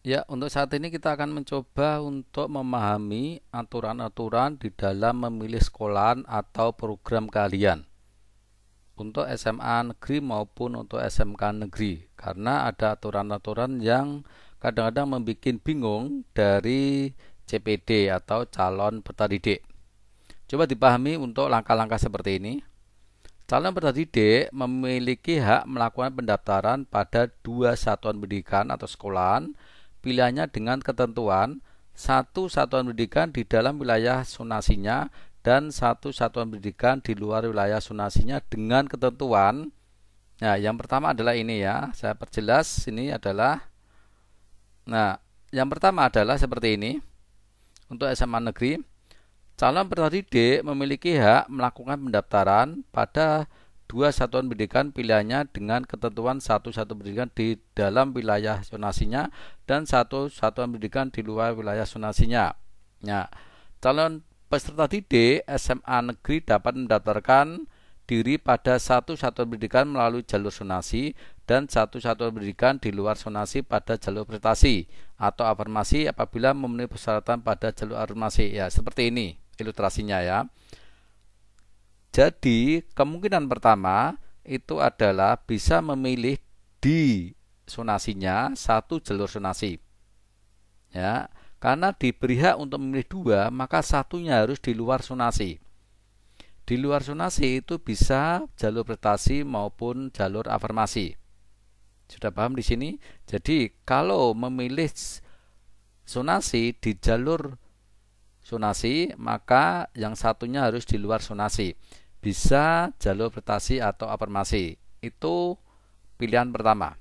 Ya, untuk saat ini kita akan mencoba untuk memahami aturan-aturan di dalam memilih sekolahan atau program kalian untuk SMA negeri maupun untuk SMK negeri, karena ada aturan-aturan yang kadang-kadang membuat bingung dari CPD atau calon peserta didik. Coba dipahami untuk langkah-langkah seperti ini. Calon peserta didik memiliki hak melakukan pendaftaran pada dua satuan pendidikan atau sekolahan, pilihannya dengan ketentuan satu satuan pendidikan di dalam wilayah zonasinya dan satu satuan pendidikan di luar wilayah zonasinya dengan ketentuan. Nah, yang pertama adalah ini ya, saya perjelas ini adalah. Nah, yang pertama adalah seperti ini. Untuk SMA negeri, calon peserta didik memiliki hak melakukan pendaftaran pada dua satuan pendidikan pilihannya dengan ketentuan satu satuan pendidikan di dalam wilayah zonasinya dan satu satuan pendidikan di luar wilayah zonasinya. Nah, calon peserta didik SMA negeri dapat mendaftarkan diri pada satu satuan pendidikan melalui jalur zonasi dan satu satuan pendidikan di luar zonasi pada jalur prestasi atau afirmasi apabila memenuhi persyaratan pada jalur afirmasi. Ya, seperti ini ilustrasinya ya. Jadi kemungkinan pertama itu adalah bisa memilih di zonasinya satu jalur zonasi. Ya, karena diberi hak untuk memilih dua, maka satunya harus di luar zonasi. Di luar zonasi itu bisa jalur prestasi maupun jalur afirmasi. Sudah paham di sini? Jadi kalau memilih zonasi di jalur zonasi, maka yang satunya harus di luar zonasi. Bisa jalur prestasi atau afirmasi. Itu pilihan pertama.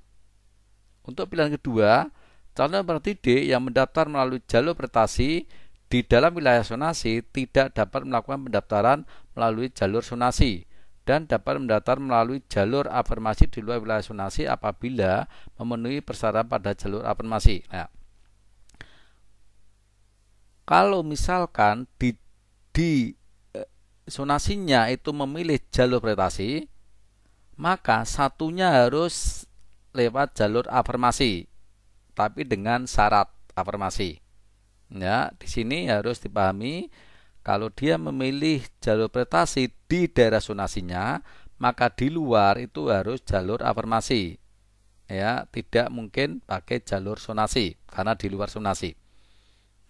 Untuk pilihan kedua, calon peserta didik yang mendaftar melalui jalur prestasi di dalam wilayah zonasi tidak dapat melakukan pendaftaran melalui jalur zonasi dan dapat mendaftar melalui jalur afirmasi di luar wilayah zonasi apabila memenuhi persyaratan pada jalur afirmasi. Nah, kalau misalkan di zonasinya itu memilih jalur prestasi, maka satunya harus lewat jalur afirmasi, tapi dengan syarat afirmasi. Ya, di sini harus dipahami kalau dia memilih jalur prestasi di daerah zonasinya, maka di luar itu harus jalur afirmasi. Ya, tidak mungkin pakai jalur zonasi karena di luar zonasi.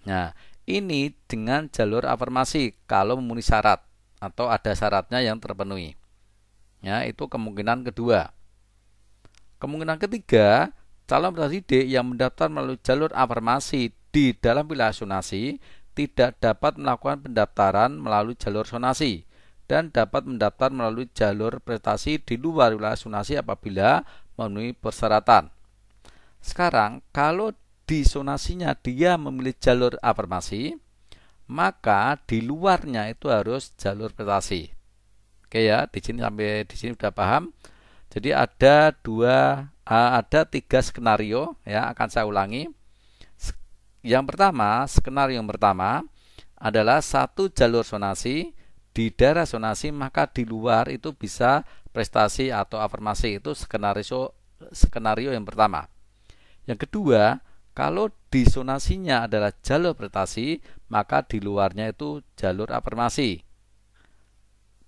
Nah, ini dengan jalur afirmasi kalau memenuhi syarat atau ada syaratnya yang terpenuhi. Ya, itu kemungkinan kedua. Kemungkinan ketiga, calon peserta didik yang mendaftar melalui jalur afirmasi di dalam wilayah zonasi tidak dapat melakukan pendaftaran melalui jalur zonasi dan dapat mendaftar melalui jalur prestasi di luar wilayah zonasi apabila memenuhi persyaratan. Sekarang, kalau di zonasinya dia memilih jalur afirmasi, maka di luarnya itu harus jalur prestasi. Oke ya, di sini sampai di sini sudah paham. Jadi ada tiga skenario ya, akan saya ulangi. Yang pertama, skenario yang pertama adalah satu jalur zonasi di daerah zonasi, maka di luar itu bisa prestasi atau afirmasi. Itu skenario yang pertama. Yang kedua, kalau di zonasinya adalah jalur prestasi, maka di luarnya itu jalur afirmasi.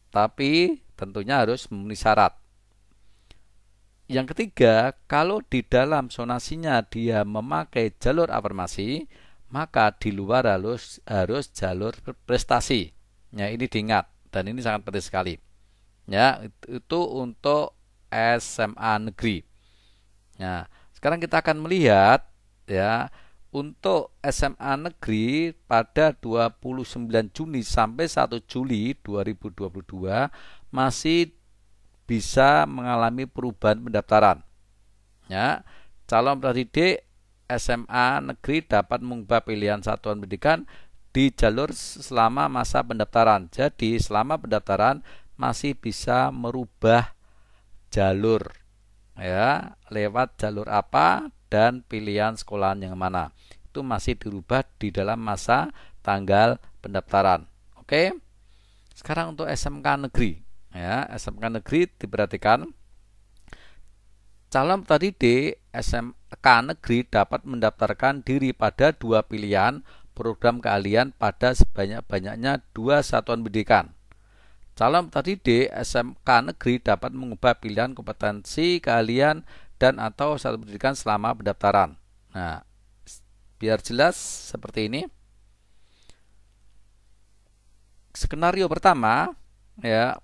Tapi tentunya harus memenuhi syarat. Yang ketiga, kalau di dalam zonasinya dia memakai jalur afirmasi, maka di luar harus jalur prestasi. Ya, ini diingat dan ini sangat penting sekali. Ya, itu untuk SMA negeri. Nah, sekarang kita akan melihat ya, untuk SMA negeri pada 29 Juni sampai 1 Juli 2022 masih bisa mengalami perubahan pendaftaran. Ya, calon peserta didik SMA negeri dapat mengubah pilihan satuan pendidikan di jalur selama masa pendaftaran. Jadi selama pendaftaran masih bisa merubah jalur ya, lewat jalur apa dan pilihan sekolahan yang mana. Itu masih dirubah di dalam masa tanggal pendaftaran. Oke. Sekarang untuk SMK negeri. Ya, SMK negeri diperhatikan calon peserta didik negeri dapat mendaftarkan diri pada 2 pilihan program keahlian pada sebanyak-banyaknya 2 satuan pendidikan. Calon peserta didik SMK negeri dapat mengubah pilihan kompetensi, keahlian, dan atau satuan pendidikan selama pendaftaran. Nah, biar jelas seperti ini. Skenario pertama, ya,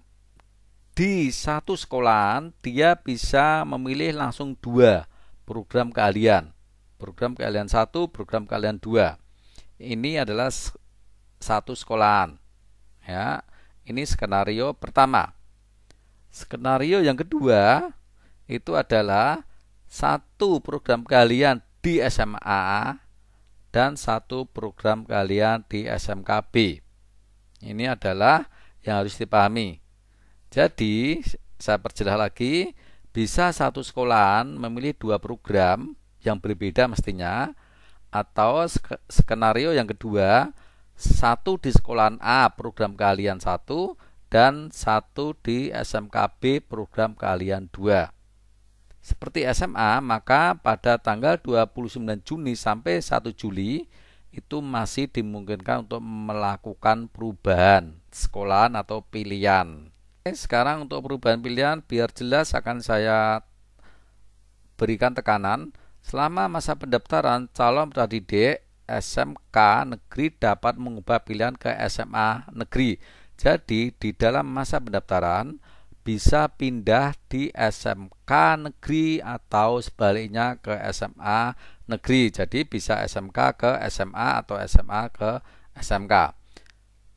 di satu sekolahan dia bisa memilih langsung 2 program keahlian. Program keahlian 1, program keahlian 2. Ini adalah satu sekolahan. Ya, ini skenario pertama. Skenario yang kedua itu adalah 1 program keahlian di SMA dan 1 program keahlian di SMKB. Ini adalah yang harus dipahami. Jadi, saya perjelas lagi, bisa satu sekolahan memilih 2 program yang berbeda mestinya, atau skenario yang kedua, 1 di sekolahan A program keahlian 1 dan 1 di SMKB program keahlian 2. Seperti SMA, maka pada tanggal 29 Juni sampai 1 Juli itu masih dimungkinkan untuk melakukan perubahan sekolahan atau pilihan. Sekarang untuk perubahan pilihan, biar jelas akan saya berikan tekanan. Selama masa pendaftaran, calon peserta didik SMK negeri dapat mengubah pilihan ke SMA negeri. Jadi di dalam masa pendaftaran bisa pindah di SMK negeri atau sebaliknya ke SMA negeri. Jadi bisa SMK ke SMA atau SMA ke SMK.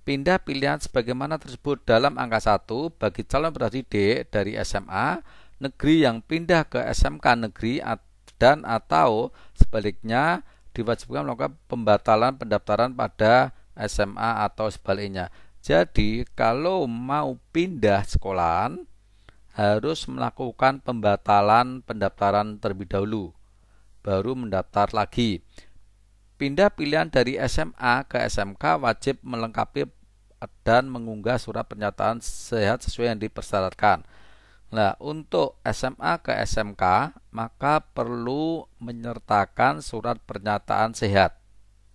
Pindah pilihan sebagaimana tersebut dalam angka 1 bagi calon peserta didik dari SMA negeri yang pindah ke SMK negeri dan atau sebaliknya diwajibkan melakukan pembatalan pendaftaran pada SMA atau sebaliknya. Jadi kalau mau pindah sekolahan harus melakukan pembatalan pendaftaran terlebih dahulu, baru mendaftar lagi. Pindah pilihan dari SMA ke SMK wajib melengkapi dan mengunggah surat pernyataan sehat sesuai yang dipersyaratkan. Nah, untuk SMA ke SMK maka perlu menyertakan surat pernyataan sehat.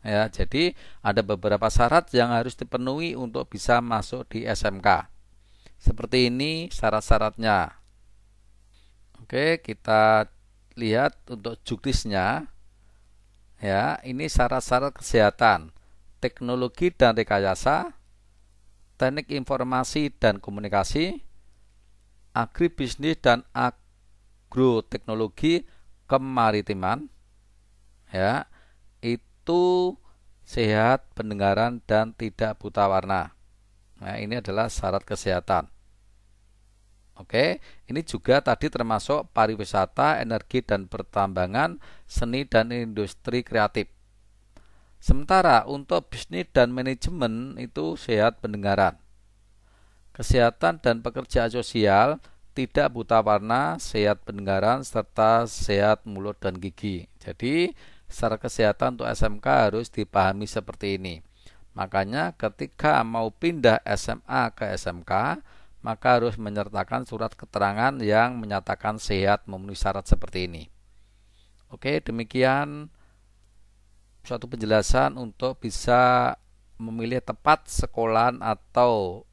Ya, jadi ada beberapa syarat yang harus dipenuhi untuk bisa masuk di SMK. Seperti ini syarat-syaratnya. Oke, kita lihat untuk juknisnya. Ya, ini syarat-syarat kesehatan, teknologi dan rekayasa, teknik informasi dan komunikasi, agribisnis dan agroteknologi kemaritiman, ya, itu sehat pendengaran dan tidak buta warna. Nah, ini adalah syarat kesehatan. Oke, ini juga tadi termasuk pariwisata, energi dan pertambangan, seni dan industri kreatif. Sementara untuk bisnis dan manajemen itu sehat pendengaran. Kesehatan dan pekerjaan sosial, tidak buta warna, sehat pendengaran, serta sehat mulut dan gigi. Jadi, secara kesehatan untuk SMK harus dipahami seperti ini. Makanya ketika mau pindah SMA ke SMK, maka harus menyertakan surat keterangan yang menyatakan sehat memenuhi syarat seperti ini. Oke, demikian suatu penjelasan untuk bisa memilih tepat sekolahan atau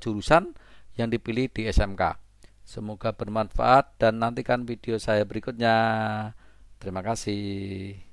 jurusan yang dipilih di SMK. Semoga bermanfaat dan nantikan video saya berikutnya. Terima kasih.